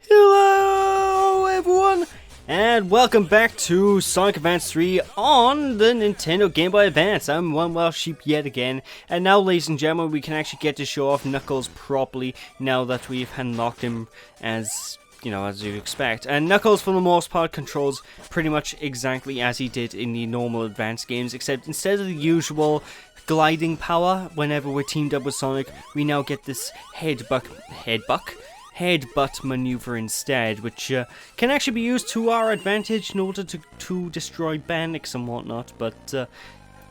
Hello everyone, and welcome back to Sonic Advance 3 on the Nintendo Game Boy Advance. I'm one wild sheep yet again, and now, ladies and gentlemen, we can actually get to show off Knuckles properly now that we've unlocked him as, you know, as you'd expect. And Knuckles, for the most part, controls pretty much exactly as he did in the normal Advance games, except instead of the usual gliding power whenever we're teamed up with Sonic, we now get this headbutt maneuver instead, which can actually be used to our advantage in order to destroy bandits and whatnot. But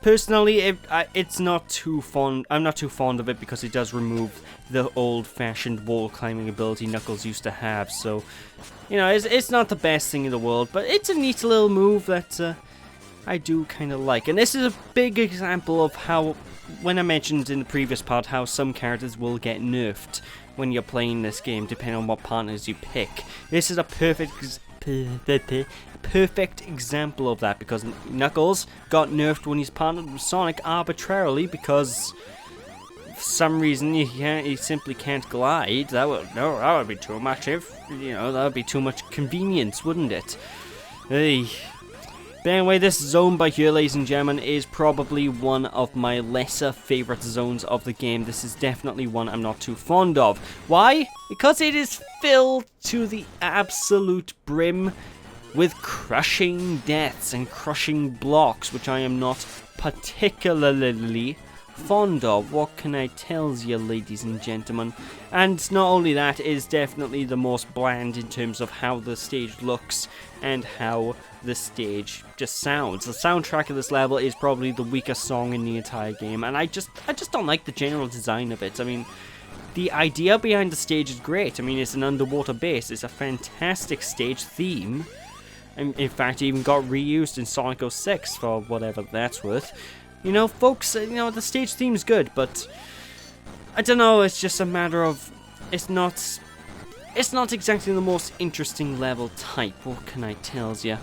personally, it's not too fond. I'm not too fond of it because it does remove the old-fashioned wall climbing ability Knuckles used to have. So, you know, it's not the best thing in the world, but it's a neat little move that I do kind of like. And this is a big example of how, when I mentioned in the previous part, how some characters will get nerfed when you're playing this game, depending on what partners you pick. This is a perfect example of that, because Knuckles got nerfed when he's partnered with Sonic arbitrarily because for some reason he simply can't glide. That would be too much. If you know, that would be too much convenience, wouldn't it? Hey. But anyway, this zone by here, ladies and gentlemen, is probably one of my lesser favourite zones of the game. This is definitely one I'm not too fond of. Why? Because it is filled to the absolute brim with crushing deaths and crushing blocks, which I am not particularly fond of. What can I tell you, ladies and gentlemen? And not only that, it is definitely the most bland in terms of how the stage looks and how the stage just sounds. The soundtrack of this level is probably the weakest song in the entire game, and I just don't like the general design of it. I mean, the idea behind the stage is great. I mean, it's an underwater base. It's a fantastic stage theme. And in fact, it even got reused in Sonic 06 for whatever that's worth. You know, folks, you know, the stage theme's good, but I don't know, it's just a matter of, it's not exactly the most interesting level type. What can I tell you?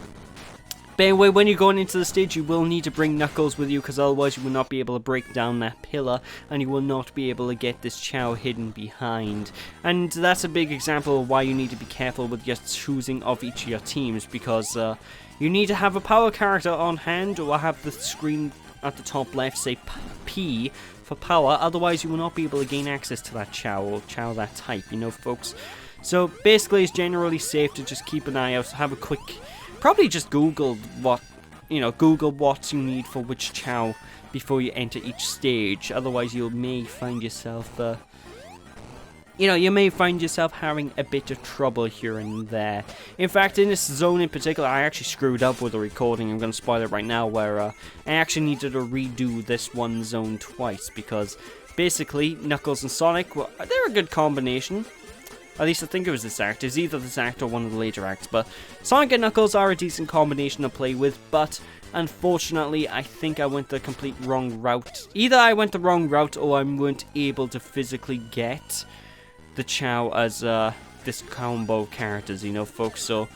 But anyway, when you're going into the stage, you will need to bring Knuckles with you, because otherwise you will not be able to break down that pillar, and you will not be able to get this Chao hidden behind. And that's a big example of why you need to be careful with your choosing of each of your teams, because you need to have a power character on hand, or have the screen at the top left say P for power, otherwise you will not be able to gain access to that Chao, or Chao that type, you know, folks. So basically, it's generally safe to just keep an eye out, have a quick, probably just Google what you need for which Chao before you enter each stage. Otherwise, you may find yourself, having a bit of trouble here and there. In fact, in this zone in particular, I actually screwed up with the recording. I'm going to spoil it right now, where I actually needed to redo this one zone twice, because basically, Knuckles and Sonic, well, they're a good combination. At least I think it was this act. It was either this act or one of the later acts, but Sonic and Knuckles are a decent combination to play with, but unfortunately, I think I went the complete wrong route. Either I went the wrong route, or I weren't able to physically get the Chao as this combo characters, you know, folks. So,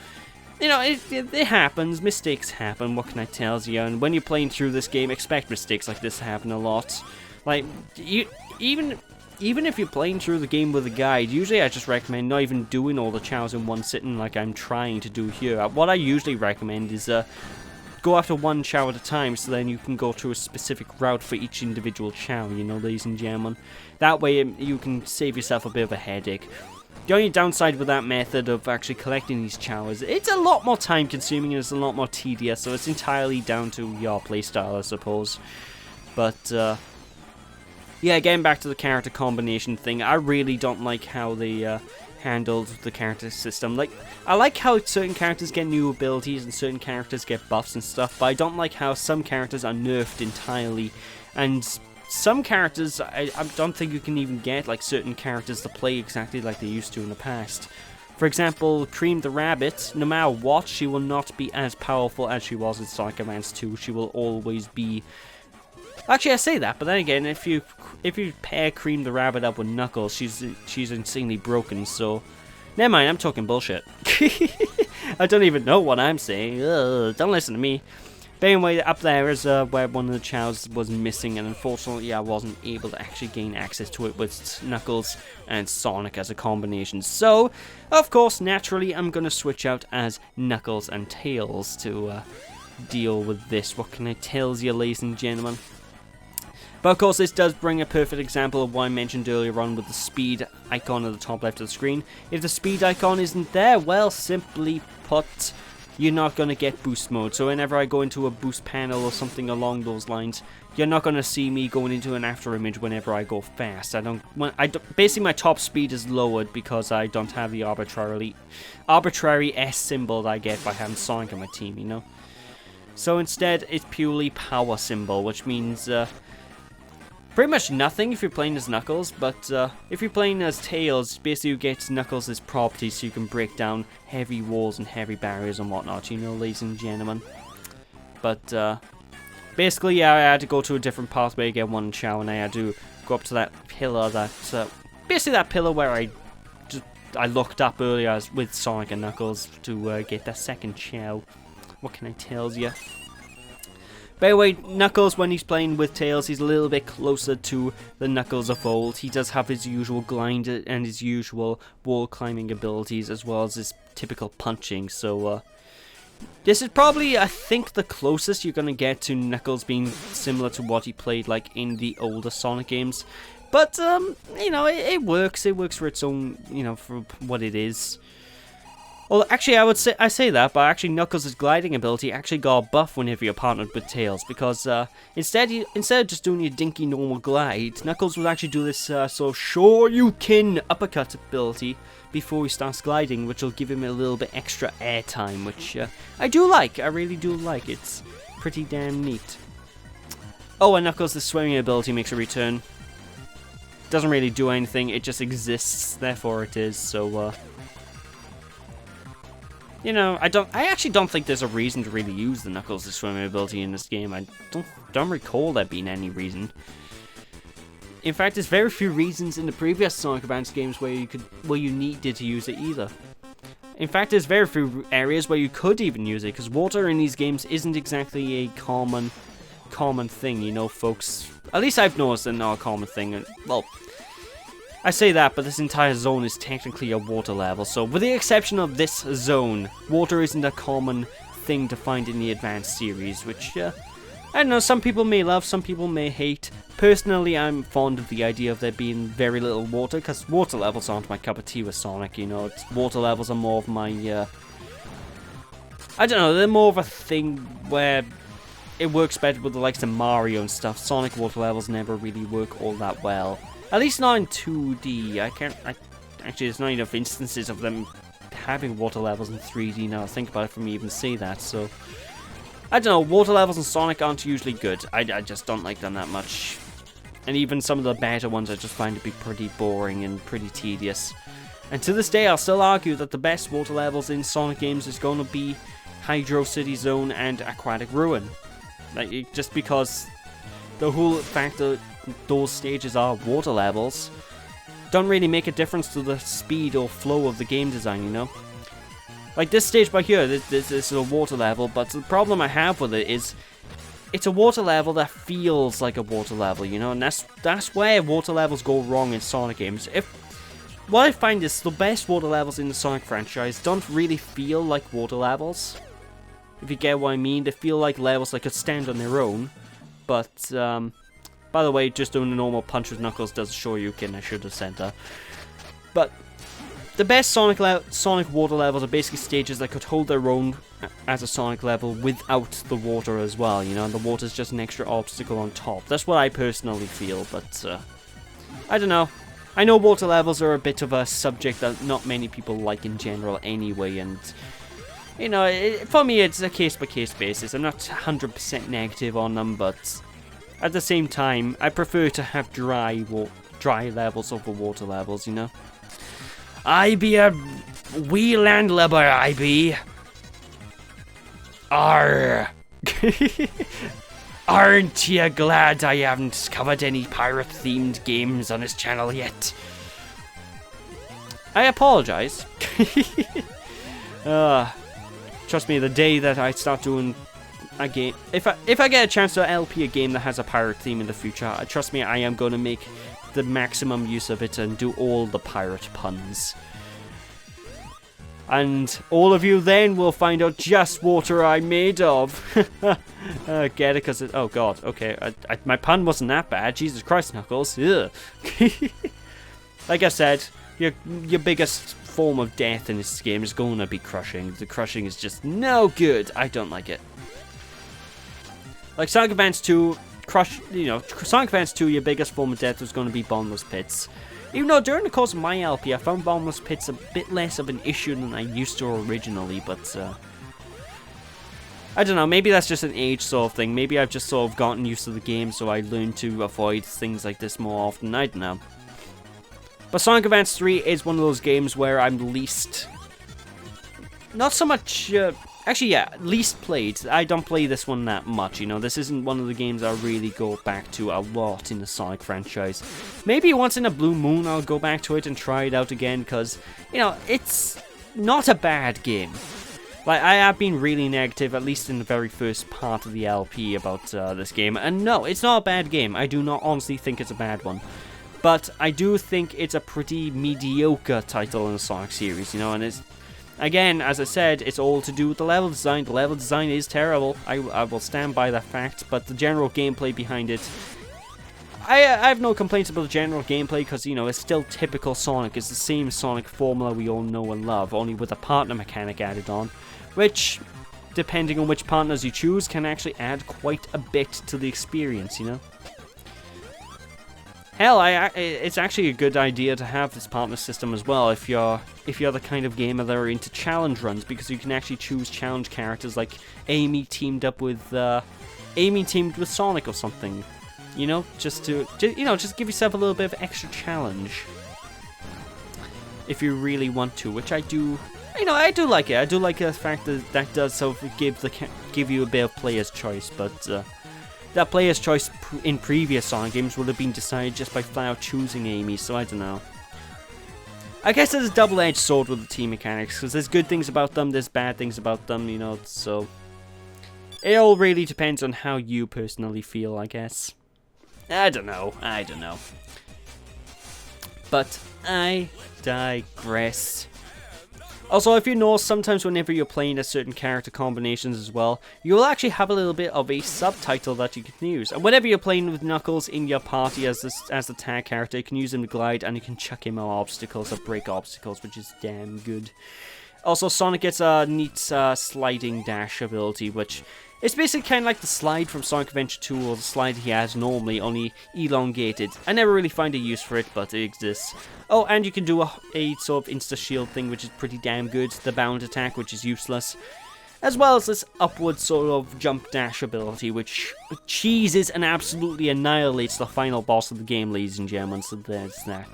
you know, it happens. Mistakes happen. What can I tell you? And when you're playing through this game, expect mistakes like this to happen a lot. Like, even if you're playing through the game with a guide, usually I just recommend not even doing all the Chaos in one sitting like I'm trying to do here. What I usually recommend is go after one Chao at a time, so then you can go through a specific route for each individual Chao, you know, ladies and gentlemen. That way you can save yourself a bit of a headache. The only downside with that method of actually collecting these Chao is it's a lot more time consuming and it's a lot more tedious, so it's entirely down to your playstyle, I suppose. But yeah, getting back to the character combination thing, I really don't like how they handled the character system. Like, I like how certain characters get new abilities and certain characters get buffs and stuff, but I don't like how some characters are nerfed entirely, and some characters I don't think you can even get, like, certain characters to play exactly like they used to in the past. For example, Cream the Rabbit, no matter what, she will not be as powerful as she was in Sonic Advance 2. She will always be... Actually, I say that, but then again, if you pair Cream the Rabbit up with Knuckles, she's insanely broken, so... Never mind, I'm talking bullshit. I don't even know what I'm saying. Ugh, don't listen to me. But anyway, up there is where one of the Chaos was missing, and unfortunately I wasn't able to actually gain access to it with Knuckles and Sonic as a combination. So, of course, naturally, I'm going to switch out as Knuckles and Tails to deal with this. What can I tell you, ladies and gentlemen? But of course, this does bring a perfect example of what I mentioned earlier on with the speed icon at the top left of the screen. If the speed icon isn't there, well, simply put, you're not going to get boost mode. So whenever I go into a boost panel or something along those lines, you're not going to see me going into an after image whenever I go fast. Basically my top speed is lowered because I don't have the arbitrary S symbol that I get by having Sonic on my team, you know. So instead, it's purely power symbol, which means pretty much nothing if you're playing as Knuckles, but if you're playing as Tails, basically you get Knuckles' properties so you can break down heavy walls and heavy barriers and whatnot, you know, ladies and gentlemen. But basically, yeah, I had to go to a different pathway to get one Chao, and I had to go up to that pillar basically that pillar where I looked up earlier with Sonic and Knuckles to get that second Chao. What can I tell you? By the way, Knuckles, when he's playing with Tails, he's a little bit closer to the Knuckles of old. He does have his usual grind and his usual wall climbing abilities, as well as his typical punching. So, this is probably, I think, the closest you're going to get to Knuckles being similar to what he played like in the older Sonic games. But, you know, it works. It works for its own, you know, for what it is. Well, actually, I say that, but actually Knuckles' gliding ability actually got a buff whenever you're partnered with Tails, because instead of just doing your dinky normal glide, Knuckles would actually do this sort of sure you can uppercut ability before he starts gliding, which will give him a little bit extra air time, which I do like. I really do like. It's pretty damn neat. Oh, and Knuckles' swimming ability makes a return. Doesn't really do anything. It just exists. Therefore, it is. So. You know, I actually don't think there's a reason to really use the Knuckles' swimming ability in this game. I don't recall there being any reason. In fact, there's very few reasons in the previous Sonic Advance games where you needed to use it either. In fact, there's very few areas where you could even use it, because water in these games isn't exactly a common thing, you know, folks. At least I've noticed it's not a common thing. And, well, I say that, but this entire zone is technically a water level, so with the exception of this zone, water isn't a common thing to find in the Advanced series, which, I don't know, some people may love, some people may hate. Personally, I'm fond of the idea of there being very little water, because water levels aren't my cup of tea with Sonic, you know. Water levels are more of my, I don't know, they're more of a thing where it works better with the likes of Mario and stuff. Sonic water levels never really work all that well. At least not in 2D. Actually, there's not enough instances of them having water levels in 3D now. I think about it for me even say that, so. I don't know, water levels in Sonic aren't usually good. I just don't like them that much. And even some of the better ones I just find to be pretty boring and pretty tedious. And to this day, I'll still argue that the best water levels in Sonic games is going to be Hydro City Zone and Aquatic Ruin. Like, just because the whole fact that those stages are water levels don't really make a difference to the speed or flow of the game design, you know? Like this stage by here, this is a water level, but the problem I have with it is it's a water level that feels like a water level, you know? And that's where water levels go wrong in Sonic games. What I find is the best water levels in the Sonic franchise don't really feel like water levels. If you get what I mean, they feel like levels that could stand on their own, but, by the way, just doing a normal punch with Knuckles does show you can. I should have said that. But the best Sonic water levels are basically stages that could hold their own as a Sonic level without the water as well, you know, and the water's just an extra obstacle on top. That's what I personally feel, but I don't know. I know water levels are a bit of a subject that not many people like in general anyway, and you know, for me it's a case-by-case basis. I'm not 100% negative on them, but at the same time, I prefer to have dry levels over water levels, you know? I be a wee landlubber, I be. Arr. Aren't you glad I haven't covered any pirate-themed games on this channel yet? I apologize. Trust me, the day that I start doing a game, if I get a chance to LP a game that has a pirate theme in the future, trust me, I am going to make the maximum use of it and do all the pirate puns. And all of you then will find out just what I'm made of. Get it? Because it... Oh, God. Okay. My pun wasn't that bad. Jesus Christ, Knuckles. Ugh. Like I said, your biggest form of death in this game is going to be crushing. The crushing is just no good. I don't like it. Like Sonic Advance 2, Sonic Advance 2, your biggest form of death was going to be bottomless pits. Even though during the course of my LP, I found bottomless pits a bit less of an issue than I used to originally, but I don't know, maybe that's just an age sort of thing. Maybe I've just sort of gotten used to the game, so I learned to avoid things like this more often. I don't know. But Sonic Advance 3 is one of those games where I'm least... Not so much... Actually, yeah, least played. I don't play this one that much, This isn't one of the games I really go back to a lot in the Sonic franchise. Maybe once in a blue moon I'll go back to it and try it out again, because, it's not a bad game. Like, I have been really negative, at least in the very first part of the LP about this game. And no, it's not a bad game. I do not honestly think it's a bad one. But I do think it's a pretty mediocre title in the Sonic series, and it's... Again, as I said, it's all to do with the level design. The level design is terrible. I will stand by that fact, but the general gameplay behind it... I have no complaints about the general gameplay, because, it's still typical Sonic. It's the same Sonic formula we all know and love, only with a partner mechanic added on, which, depending on which partners you choose, can actually add quite a bit to the experience, Hell, it's actually a good idea to have this partner system as well if you're the kind of gamer that are into challenge runs, because you can actually choose challenge characters like Amy teamed with Sonic or something, just give yourself a little bit of extra challenge if you really want to, which I do. I do like it. I do like the fact that that does sort of give you a bit of player's choice, but. That player's choice in previous Sonic games would have been decided just by flat out choosing Amy, so I don't know. I guess there's a double-edged sword with the team mechanics, because there's good things about them, there's bad things about them, so... It all really depends on how you personally feel, I guess. I don't know. But I digress. Also, if you know, sometimes whenever you're playing a certain character combinations as well, you'll actually have a little bit of a subtitle that you can use. And whenever you're playing with Knuckles in your party as the tag character, you can use him to glide and you can chuck him on obstacles or break obstacles, which is damn good. Also, Sonic gets a neat sliding dash ability, which it's basically kind of like the slide from Sonic Adventure 2 or the slide he has normally, only elongated. I never really find a use for it, but it exists. Oh, and you can do a sort of insta-shield thing, which is pretty damn good. The bound attack, which is useless. As well as this upward sort of jump dash ability, which cheeses and absolutely annihilates the final boss of the game, ladies and gentlemen, so there's that.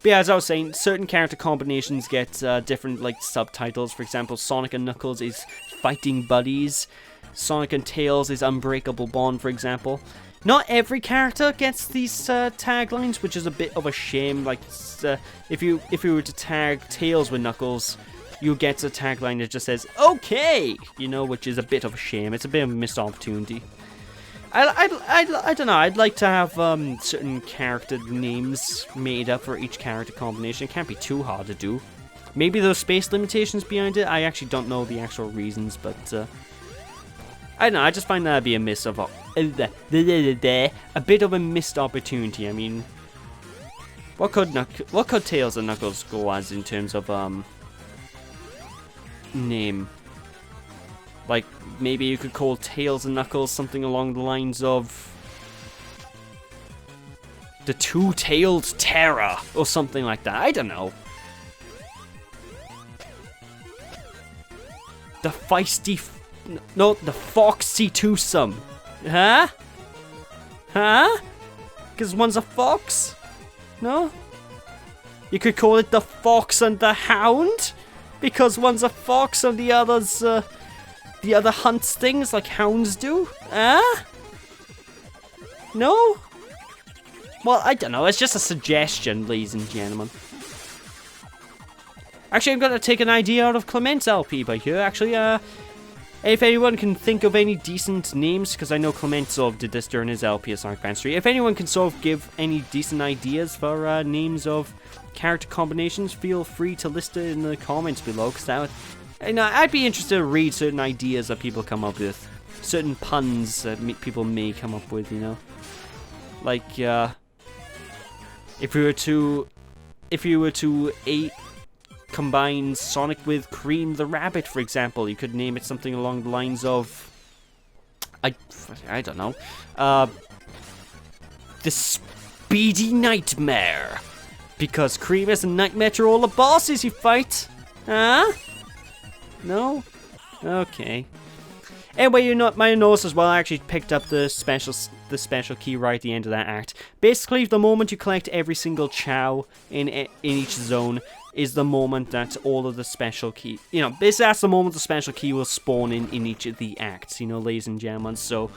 But yeah, as I was saying, certain character combinations get different, like, subtitles. For example, Sonic and Knuckles is Fighting Buddies. Sonic and Tails is Unbreakable Bond, for example. Not every character gets these taglines, which is a bit of a shame. Like, if you were to tag Tails with Knuckles, you get a tagline that just says, "Okay!" Which is a bit of a shame. It's a bit of a missed opportunity. I don't know, I'd like to have certain character names made up for each character combination. It can't be too hard to do. Maybe there's space limitations behind it. I actually don't know the actual reasons, but I don't know, I just find that'd be a bit of a missed opportunity. I mean, what could Tails and Knuckles go as in terms of name? Like, maybe you could call Tails and Knuckles something along the lines of the Two-Tailed Terror, or something like that. I don't know. The Feisty... No, the Foxy Twosome. Huh? Huh? Because one's a fox? No? You could call it the Fox and the Hound? Because one's a fox and the other's... The other hunts things like hounds do? No? Well, I don't know. It's just a suggestion, ladies and gentlemen. Actually, I'm going to take an idea out of Clement's LP by here. Actually, If anyone can think of any decent names, because I know Clement sort of did this during his LP Sonic Advance 3, if anyone can sort of give any decent ideas for names of character combinations, feel free to list it in the comments below, because that would, I'd be interested to read certain ideas that people come up with, certain puns that people may come up with, like if you were to combine Sonic with Cream the Rabbit, for example, you could name it something along the lines of, I don't know, the Speedy Nightmare, because Cream is a nightmare to all the bosses you fight. Huh? No? Okay. Anyway, you might notice as well, I actually picked up the special key right at the end of that act. Basically, the moment you collect every single Chao in each zone is the moment that all of the special key, basically that's the moment the special key will spawn in each of the acts, ladies and gentlemen. So,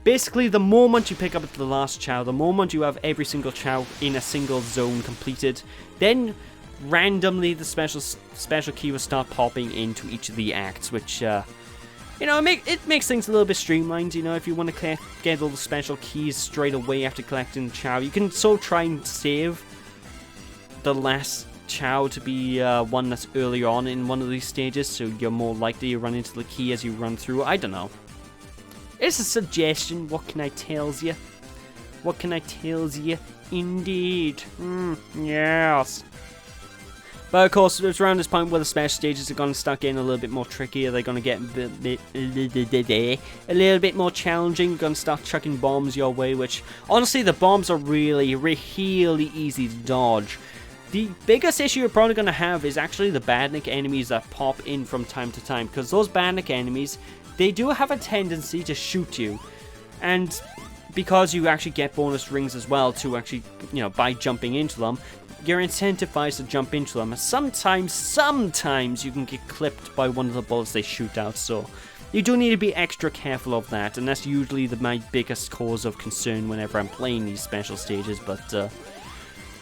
basically, the moment you pick up the last Chao, the moment you have every single Chao in a single zone completed, then randomly the special key will start popping into each of the acts, which, it makes things a little bit streamlined. If you want to get all the special keys straight away after collecting Chao, you can sort of try and save the last Chao to be one that's early on in one of these stages, so you're more likely to run into the key as you run through. I don't know. It's a suggestion. What can I tell you? What can I tell you? Indeed. Yes. But of course, it's around this point where the special stages are going to start getting a little bit more trickier. They're going to get a little bit more challenging. You're going to start chucking bombs your way, which, honestly, the bombs are really, really easy to dodge. The biggest issue you're probably going to have is actually the Badnik enemies that pop in from time to time, because those Badnik enemies, they do have a tendency to shoot you. And because you actually get bonus rings as well to actually, by jumping into them, you're incentivized to jump into them. Sometimes you can get clipped by one of the bullets they shoot out, so you do need to be extra careful of that, and that's usually my biggest cause of concern whenever I'm playing these special stages. But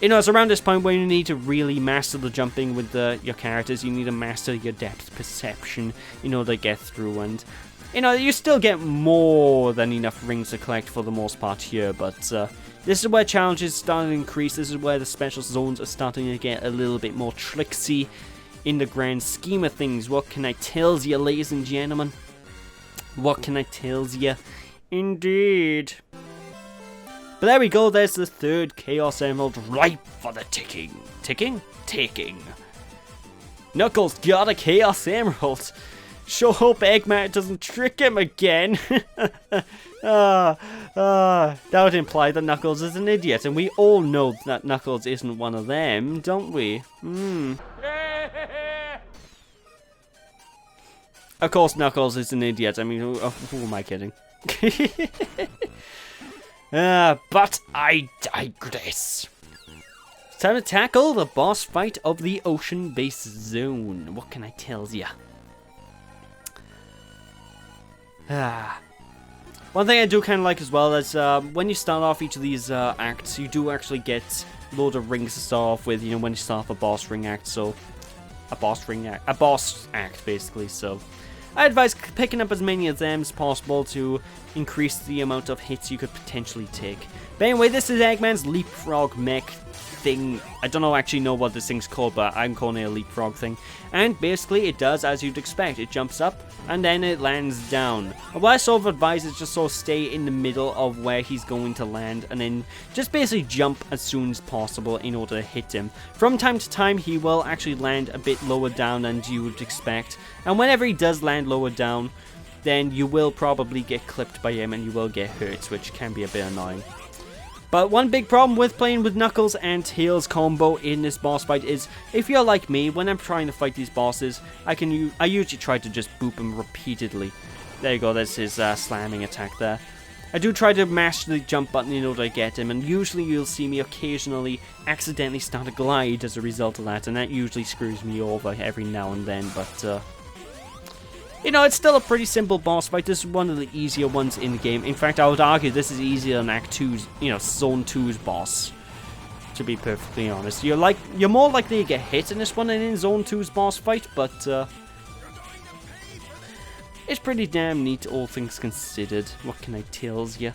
it's around this point where you need to really master the jumping with your characters. You need to master your depth perception in order to get through, and you still get more than enough rings to collect for the most part here, but this is where challenges start to increase. This is where the special zones are starting to get a little bit more tricksy in the grand scheme of things. What can I tell you, ladies and gentlemen? What can I tell you? Indeed. But there we go, there's the third Chaos Emerald, ripe for the taking. Taking. Knuckles got a Chaos Emerald. Sure hope Eggman doesn't trick him again. That would imply that Knuckles is an idiot, and we all know that Knuckles isn't one of them, don't we? Of course Knuckles is an idiot. I mean, who am I kidding? But I digress. It's time to tackle the boss fight of the Ocean Base Zone. What can I tell ya? One thing I do kind of like as well is when you start off each of these acts, you do actually get a load of rings to start off with, when you start off a boss ring act, so a boss act basically, so I advise picking up as many of them as possible to increase the amount of hits you could potentially take. But anyway, this is Eggman's leapfrog mech thing. I don't actually know what this thing's called, but I'm calling it a leapfrog thing. And basically it does as you'd expect. It jumps up and then it lands down. And what I sort of advise is just sort of stay in the middle of where he's going to land and then just basically jump as soon as possible in order to hit him. From time to time he will actually land a bit lower down than you would expect, and whenever he does land lower down, then you will probably get clipped by him and you will get hurt, which can be a bit annoying. But one big problem with playing with Knuckles and Tails combo in this boss fight is, if you're like me, when I'm trying to fight these bosses, I usually try to just boop him repeatedly. There you go, that's his slamming attack there. I do try to mash the jump button in order to get him, and usually you'll see me occasionally accidentally start to glide as a result of that, and that usually screws me over every now and then, but it's still a pretty simple boss fight. This is one of the easier ones in the game. In fact, I would argue this is easier than Act 2's, Zone 2's boss, to be perfectly honest. You're more likely to get hit in this one than in Zone 2's boss fight, but, it's pretty damn neat, all things considered. What can I tell ya?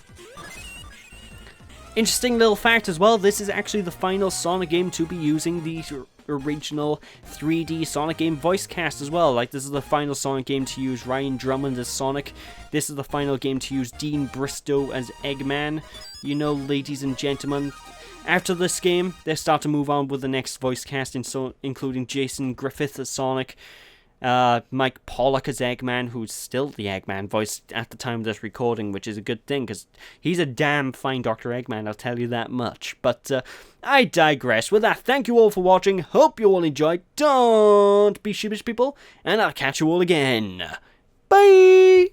Interesting little fact as well, this is actually the final Sonic game to be using the original 3D Sonic game voice cast as well. Like, this is the final Sonic game to use Ryan Drummond as Sonic. This is the final game to use Dean Bristow as Eggman. You know, ladies and gentlemen, after this game, they start to move on with the next voice casting, so including Jason Griffith as Sonic, Mike Pollock as Eggman, who's still the Eggman voice at the time of this recording, which is a good thing, because he's a damn fine Dr. Eggman, I'll tell you that much. But I digress. With that, thank you all for watching, hope you all enjoyed, don't be sheepish people, and I'll catch you all again. Bye!